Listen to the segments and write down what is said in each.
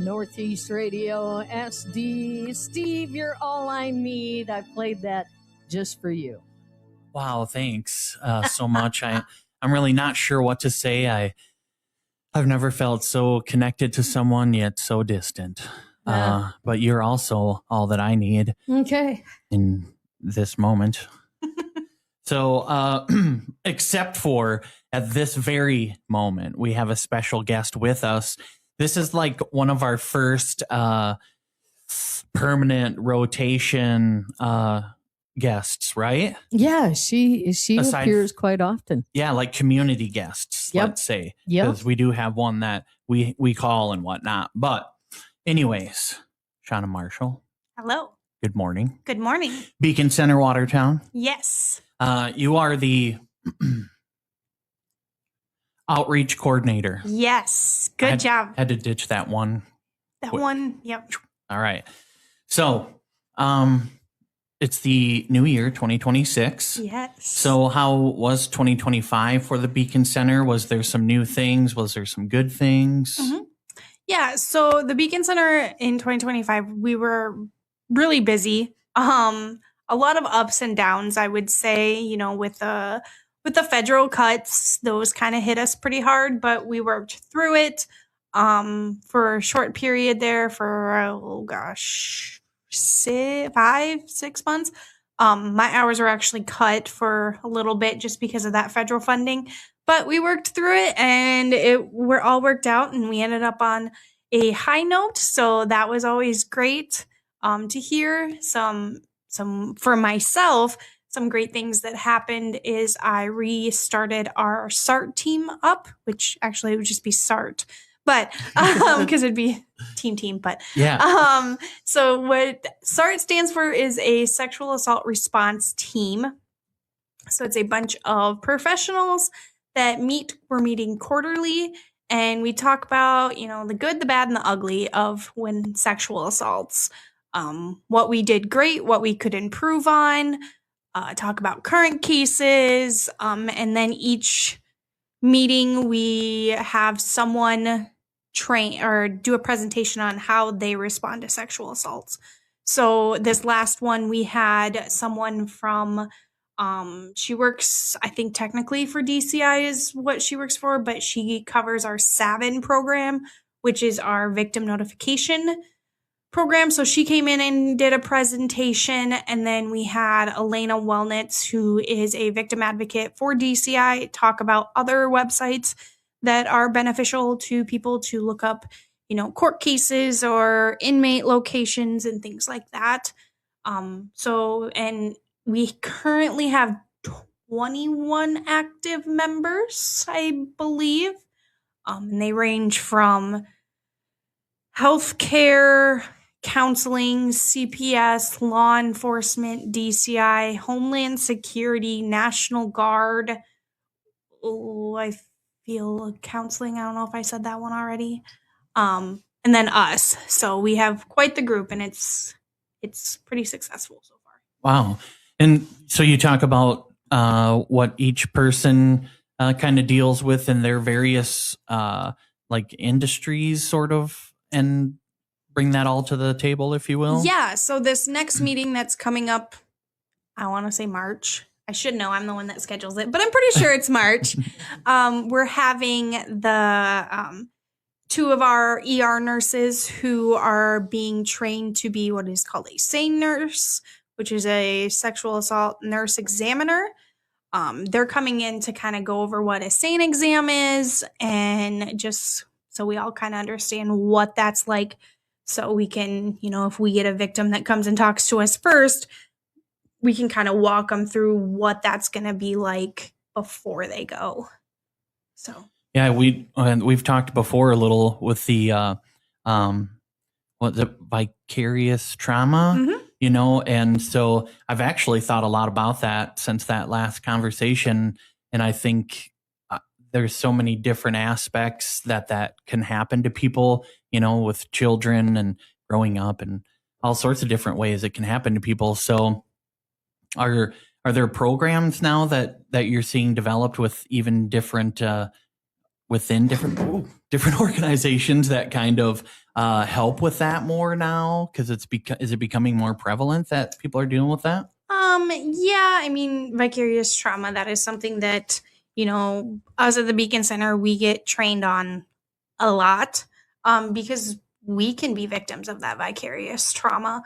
Northeast Radio SD. Steve, you're all I need. I played that just for you. Wow, thanks so much. I'm really not sure what to say. I've never felt so connected to someone yet so distant. But you're also all that I need. Okay. In this moment. So, except for at this very moment, we have a special guest with us. This is like one of our first permanent rotation guests, right? Yeah, she appears quite often. Yeah, like community guests, let's say. Yeah. Because we do have one that we call and whatnot. But anyways, Shona Marshall. Hello. Good morning. Good morning. Beacon Center, Watertown. Yes. You are the outreach coordinator. Yes. Good job. Had to ditch that one. Yep. All right. So, it's the new year, 2026. Yes. So how was 2025 for the Beacon Center? Was there some new things? Was there some good things? Mm-hmm. Yeah. So the Beacon Center in 2025, we were really busy. A lot of ups and downs, I would say, with the federal cuts, those kind of hit us pretty hard, but we worked through it for a short period there for, 6 months. My hours were actually cut for a little bit just because of that federal funding, but we worked through it and we're all worked out and we ended up on a high note. So that was always great to hear. For myself, some great things that happened is I restarted our SART team up, which actually would just be SART, but because it'd be team, but yeah. So what SART stands for is a sexual assault response team. So it's a bunch of professionals that we're meeting quarterly, and we talk about, the good, the bad, and the ugly of when sexual assaults. What we did great, what we could improve on, talk about current cases, and then each meeting we have someone train or do a presentation on how they respond to sexual assaults. So this last one we had someone from she works, I think technically for DCI is what she works for, but she covers our SAVIN program, which is our victim notification program. So she came in and did a presentation, and then we had Elena Wellnitz, who is a victim advocate for DCI, talk about other websites that are beneficial to people to look up, court cases or inmate locations and things like that. And we currently have 21 active members, I believe. And they range from healthcare, counseling, CPS, law enforcement, DCI, Homeland Security, National Guard. I feel counseling. I don't know if I said that one already. And then us. So we have quite the group, and it's pretty successful so far. Wow. And so you talk about what each person kind of deals with in their various like industries, sort of, and bring that all to the table, if you will. Yeah. So this next meeting that's coming up, I want to say March. I should know. I'm the one that schedules it, but I'm pretty sure it's March. We're having the two of our ER nurses who are being trained to be what is called a SANE nurse, which is a sexual assault nurse examiner. They're coming in to kind of go over what a SANE exam is, and just so we all kind of understand what that's like, so we can, if we get a victim that comes and talks to us first, we can kind of walk them through what that's going to be like before they go. So yeah, we've talked before a little with the vicarious trauma, and so I've actually thought a lot about that since that last conversation, and I think there's so many different aspects that can happen to people, with children and growing up, and all sorts of different ways it can happen to people. So are there programs now that you're seeing developed with even different within different organizations that kind of help with that more now? Because is it becoming more prevalent that people are dealing with that? Yeah, I mean, vicarious trauma, that is something that, us at the Beacon Center, we get trained on a lot, because we can be victims of that vicarious trauma.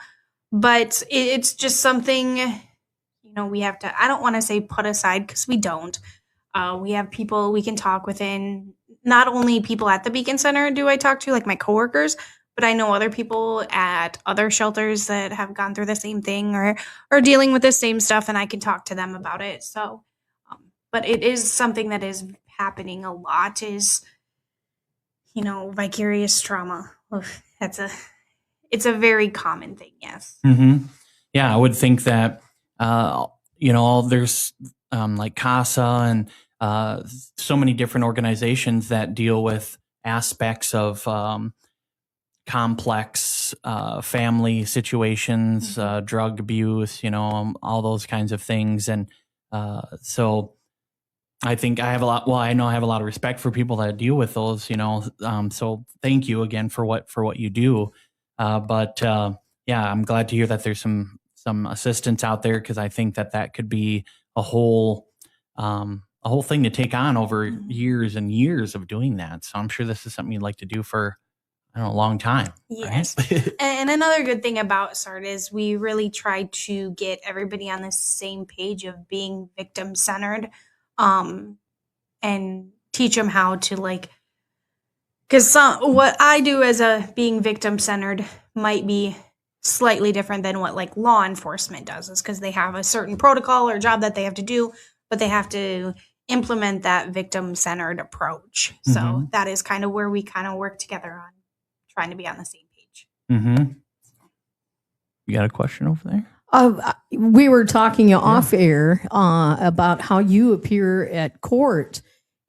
But it's just something, we have to, I don't want to say put aside, because we don't. We have people we can talk within, not only people at the Beacon Center do I talk to, like my coworkers, but I know other people at other shelters that have gone through the same thing or are dealing with the same stuff, and I can talk to them about it. So, but it is something that is happening a lot, is, vicarious trauma. Oof, it's a very common thing, yes. Mm-hmm. Yeah, I would think that, there's like CASA and so many different organizations that deal with aspects of complex family situations, drug abuse, all those kinds of things. And so I think I have I know I have a lot of respect for people that deal with those, so thank you again for what you do. But yeah, I'm glad to hear that there's some assistance out there, because I think that could be a whole thing to take on over years and years of doing that. So I'm sure this is something you'd like to do for, I don't know, a long time. Yes. Right? And another good thing about SART is we really try to get everybody on the same page of being victim centered, and teach them how to because what I do as a being victim centered might be slightly different than what law enforcement does, is because they have a certain protocol or job that they have to do, but they have to implement that victim centered approach. So that is kind of where we kind of work together on trying to be on the same page. Mm-hmm. You got a question over there? We were talking off air about how you appear at court.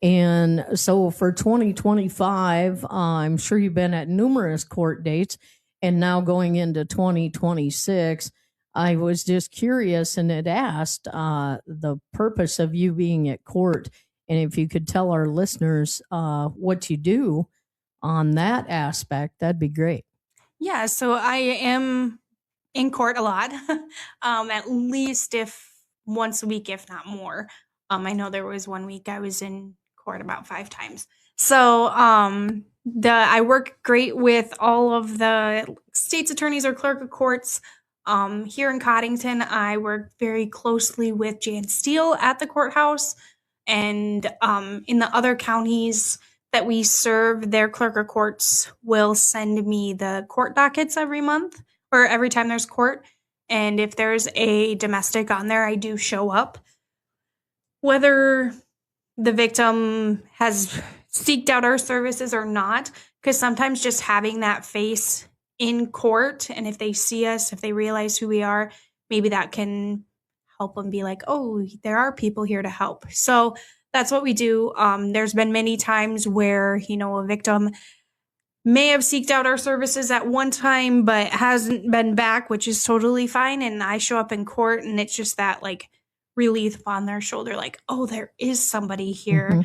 And so for 2025, I'm sure you've been at numerous court dates, and now going into 2026, I was just curious and had asked the purpose of you being at court, and if you could tell our listeners what you do on that aspect, that'd be great. Yeah, so I am in court a lot, at least if once a week, if not more. I know there was one week I was in court about 5 times. So I work great with all of the state's attorneys or clerk of courts. Here in Coddington, I work very closely with Jan Steele at the courthouse, and in the other counties that we serve, their clerk of courts will send me the court dockets every month or every time there's court. And if there's a domestic on there, I do show up. Whether the victim has seeked out our services or not, because sometimes just having that face in court, and if they see us, if they realize who we are, maybe that can help them be like, oh, there are people here to help. So that's what we do. There's been many times where, a victim may have seeked out our services at one time, but hasn't been back, which is totally fine. And I show up in court, and it's just that relief on their shoulder, oh, there is somebody here.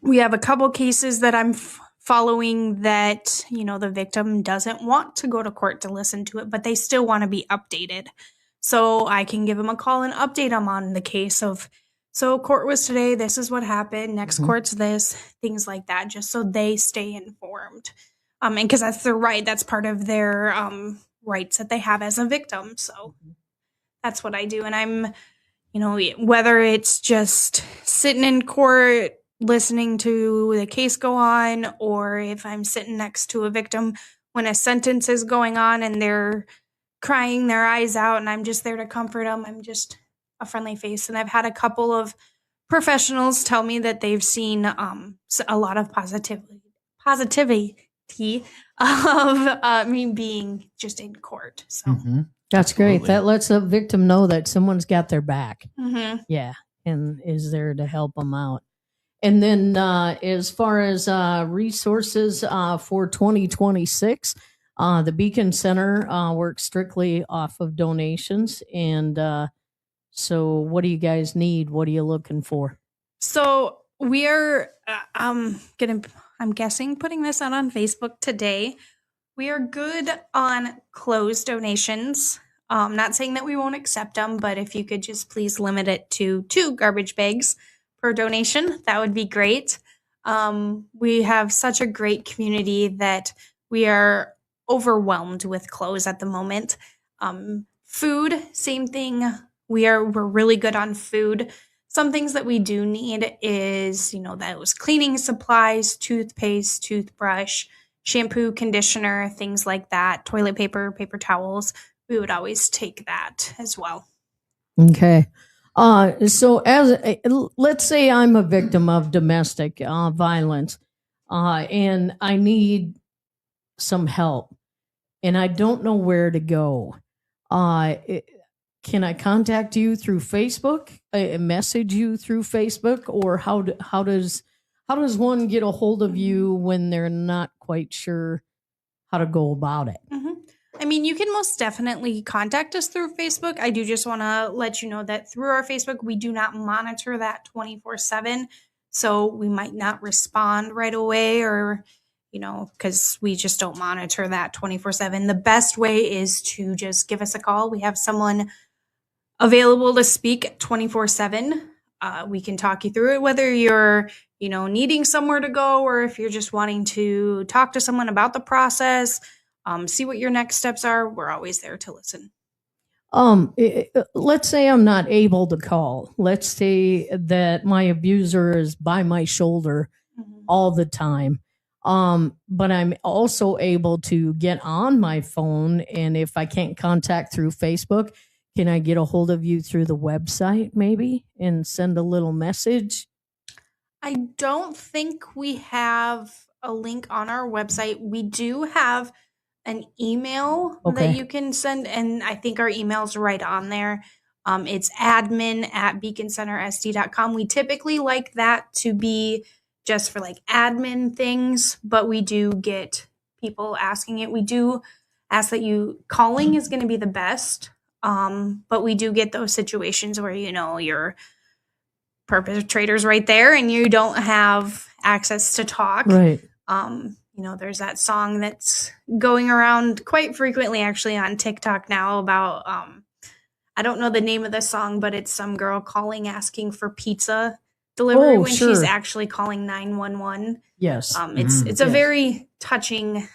We have a couple cases that I'm following that, the victim doesn't want to go to court to listen to it, but they still want to be updated. So I can give them a call and update them on the case of, so court was today, this is what happened, next court's this, things like that, just so they stay informed. And because that's their right, that's part of their rights that they have as a victim. So that's what I do. And I'm, whether it's just sitting in court, listening to the case go on, or if I'm sitting next to a victim when a sentence is going on and they're crying their eyes out and I'm just there to comfort them, I'm just a friendly face. And I've had a couple of professionals tell me that they've seen a lot of positivity of me being just in court. So that's great. That lets the victim know that someone's got their back. Yeah, and is there to help them out. And then as far as resources for 2026, the Beacon Center works strictly off of donations. And so what do you guys need? What are you looking for? So We are I'm guessing putting this out on Facebook today. We are good on closed donations. Not saying that we won't accept them, but if you could just please limit it to 2 garbage bags per donation, that would be great. We have such a great community that we are overwhelmed with clothes at the moment. Food, same thing. We're really good on food. Some things that we do need is, those cleaning supplies, toothpaste, toothbrush, shampoo, conditioner, things like that, toilet paper, paper towels. We would always take that as well. Okay. So let's say I'm a victim of domestic violence, and I need some help, and I don't know where to go. Can I contact you through Facebook? Message you through Facebook, or how does one get a hold of you when they're not quite sure how to go about it? Mm-hmm. I mean, you can most definitely contact us through Facebook. I do just want to let you know that through our Facebook, we do not monitor that 24/7. So we might not respond right away, or, because we just don't monitor that 24/7. The best way is to just give us a call. We have someone available to speak 24/7. We can talk you through it, whether you're, needing somewhere to go, or if you're just wanting to talk to someone about the process, see what your next steps are. We're always there to listen. Let's say I'm not able to call. Let's say that my abuser is by my shoulder all the time. But I'm also able to get on my phone, and if I can't contact through Facebook, can I get a hold of you through the website maybe and send a little message? I don't think we have a link on our website. We do have an email that you can send, and I think our email's right on there. It's admin@beaconcentersd.com. We typically like that to be just for like admin things, but we do get people asking it. We do ask that calling is going to be the best. But we do get those situations where, your perpetrator's right there and you don't have access to talk. Right. There's that song that's going around quite frequently actually on TikTok now about, I don't know the name of the song, but it's some girl calling asking for pizza delivery when she's actually calling 911. Yes. It's a very touching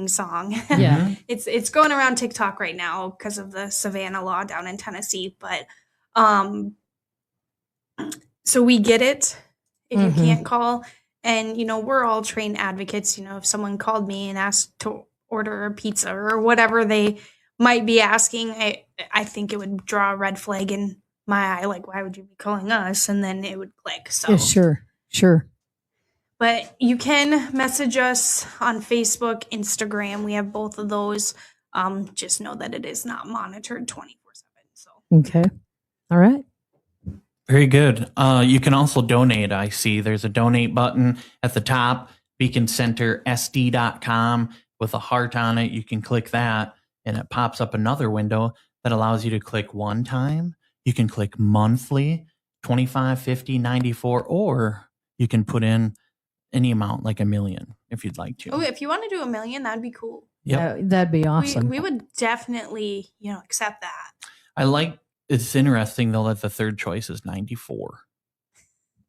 song. Yeah. It's going around TikTok right now because of the Savannah law down in Tennessee. But so we get it if you can't call. And, we're all trained advocates. If someone called me and asked to order a pizza or whatever they might be asking, I think it would draw a red flag in my eye. Like, why would you be calling us? And then it would click. So yeah, sure. But you can message us on Facebook, Instagram. We have both of those. Just know that it is not monitored 24/7. So okay. All right. Very good. You can also donate. I see there's a donate button at the top, beaconcentersd.com with a heart on it. You can click that and it pops up another window that allows you to click one time. You can click monthly, 25, 50, 94, or you can put in any amount, like $1 million, if you'd like to. Oh, if you want to do $1 million, that'd be cool. Yep. That'd be awesome. We would definitely, accept that. It's interesting though that the third choice is 94.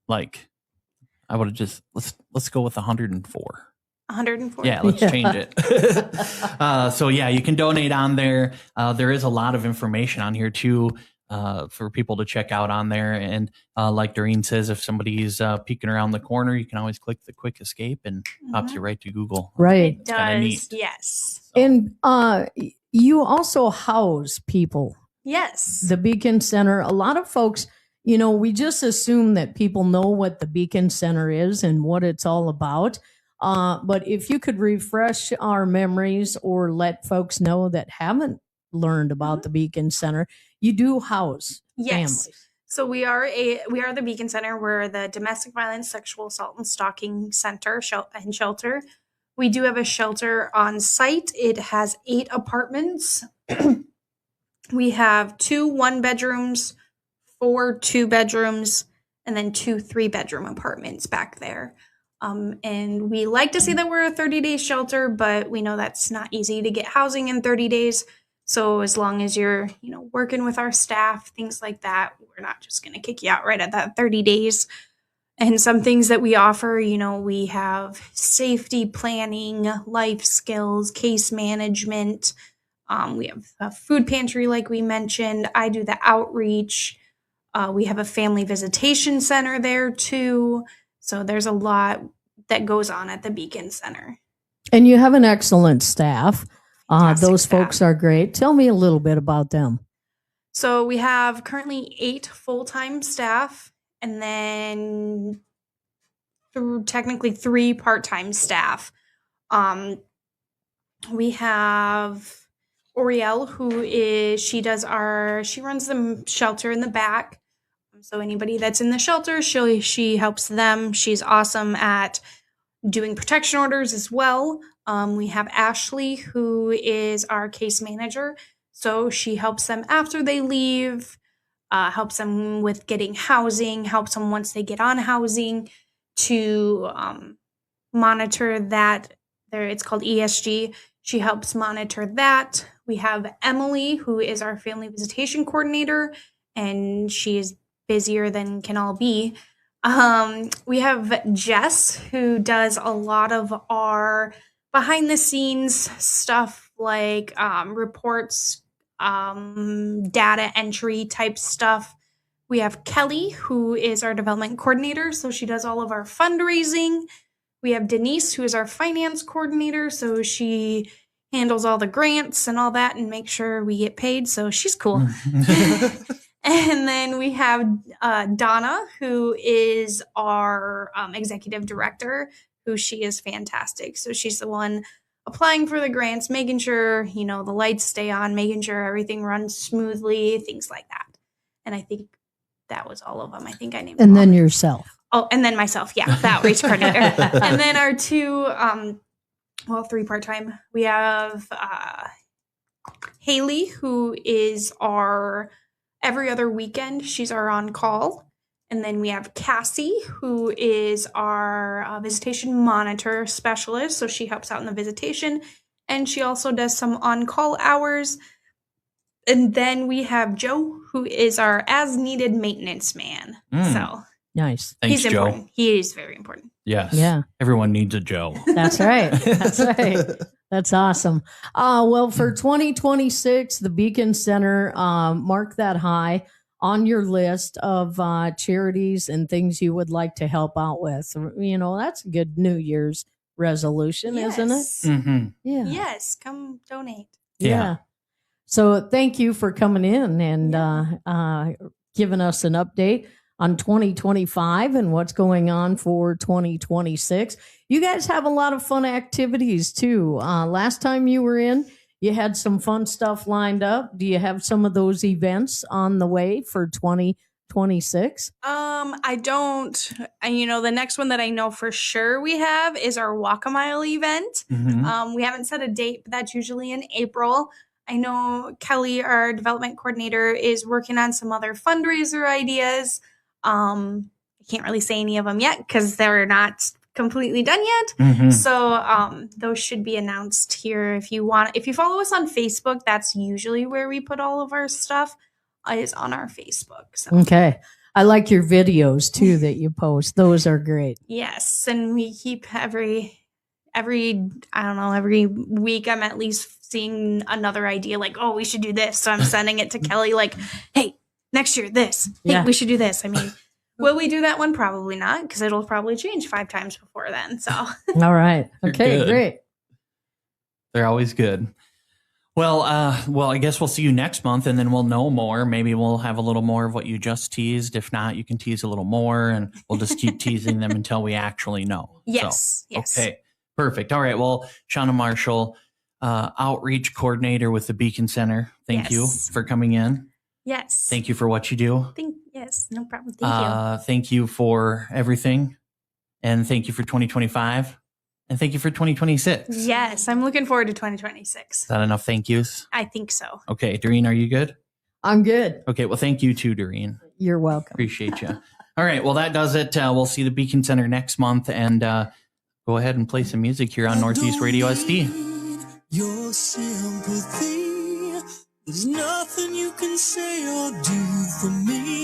Like, I would have just let's go with 104. 104. Yeah, let's change it. So yeah, you can donate on there. There is a lot of information on here too. For people to check out on there. And like Doreen says, if somebody's peeking around the corner, you can always click the quick escape and pops you right to Google. Right. It does, yes. So. And you also house people. Yes. The Beacon Center. A lot of folks, we just assume that people know what the Beacon Center is and what it's all about. But if you could refresh our memories or let folks know that haven't learned about the Beacon Center, you do house families. So we are the Beacon Center. We're the Domestic Violence, Sexual Assault, and Stalking Center and Shelter. We do have a shelter on site. It has 8 apartments. We have 2 1-bedrooms, 4 2-bedrooms, and then 2 3-bedroom apartments back there. And we like to say that we're a 30-day shelter, but we know that's not easy to get housing in 30 days. So as long as you're, working with our staff, things like that, we're not just going to kick you out right at that 30 days. And some things that we offer, we have safety planning, life skills, case management. We have a food pantry, like we mentioned. I do the outreach. We have a family visitation center there too. So there's a lot that goes on at the Beacon Center. And you have an excellent staff. Those staff. folks are great. Tell me a little bit about them. So we have currently 8 full-time staff, and then technically 3 part-time staff. We have Orielle, she runs the shelter in the back. So anybody that's in the shelter, she helps them. She's awesome at doing protection orders as well. We have Ashley, who is our case manager. So she helps them after they leave, helps them with getting housing, helps them once they get on housing to monitor that. It's called ESG. She helps monitor that. We have Emily, who is our family visitation coordinator, and she is busier than can all be. We have Jess, who does a lot of our behind the scenes stuff, like reports, data entry type stuff. We have Kelly, who is our development coordinator, so she does all of our fundraising. We have Denise, who is our finance coordinator, so she handles all the grants and all that and makes sure we get paid, so she's cool. And then we have Donna, who is our executive director, who she is fantastic. So she's the one applying for the grants, making sure, the lights stay on, making sure everything runs smoothly, things like that. And I think that was all of them. I think I named them. And then yourself. Oh, and then myself. Yeah, the outreach coordinator. And then our 2, 3 part-time. We have Haley, who is our every other weekend. She's our on-call. And then we have Cassie, who is our visitation monitor specialist. So she helps out in the visitation. And she also does some on-call hours. And then we have Joe, who is our as-needed maintenance man. So nice. Thanks, he's Joe. important. He is very important. Yes. Yeah. Everyone needs a Joe. That's right. That's right. That's awesome. Well, for 2026, the Beacon Center, mark that high on your list of charities and things you would like to help out with. That's a good New Year's resolution, isn't it? Mm-hmm. Yeah. Yes. Come donate. Yeah. So thank you for coming in and giving us an update on 2025 and what's going on for 2026. You guys have a lot of fun activities too. Last time you were in, you had some fun stuff lined up. Do you have some of those events on the way for 2026? I don't. The next one that I know for sure we have is our Walk a Mile event. Mm-hmm. We haven't set a date, but that's usually in April. I know Kelly, our development coordinator, is working on some other fundraiser ideas. I can't really say any of them yet because they're not completely done yet. Mm-hmm. So those should be announced here. If you follow us on Facebook, that's usually where we put all of our stuff, is on our Facebook. So. Okay. I like your videos too that you post. Those are great. Yes. And we keep every week I'm at least seeing another idea like, oh, we should do this. So I'm sending it to Kelly like, hey, next year, this. Hey, we should do this. I mean, will we do that one? Probably not, because it'll probably change 5 times before then. So. All right. Okay, great. They're always good. Well, I guess we'll see you next month, and then we'll know more. Maybe we'll have a little more of what you just teased. If not, you can tease a little more, and we'll just keep teasing them until we actually know. Yes. So, yes. Okay. Perfect. All right. Well, Shona Marshall, outreach coordinator with the Beacon Center. Thank you for coming in. Yes. Thank you for what you do. Yes, no problem. Thank you. Thank you for everything. And thank you for 2025. And thank you for 2026. Yes, I'm looking forward to 2026. Is that enough thank yous? I think so. Okay. Doreen, are you good? I'm good. Okay. Well, thank you too, Doreen. You're welcome. Appreciate you. All right. Well, that does it. We'll see the Beacon Center next month, and go ahead and play some music here on Northeast Radio SD. Your sympathy, there's nothing you can say or do for me.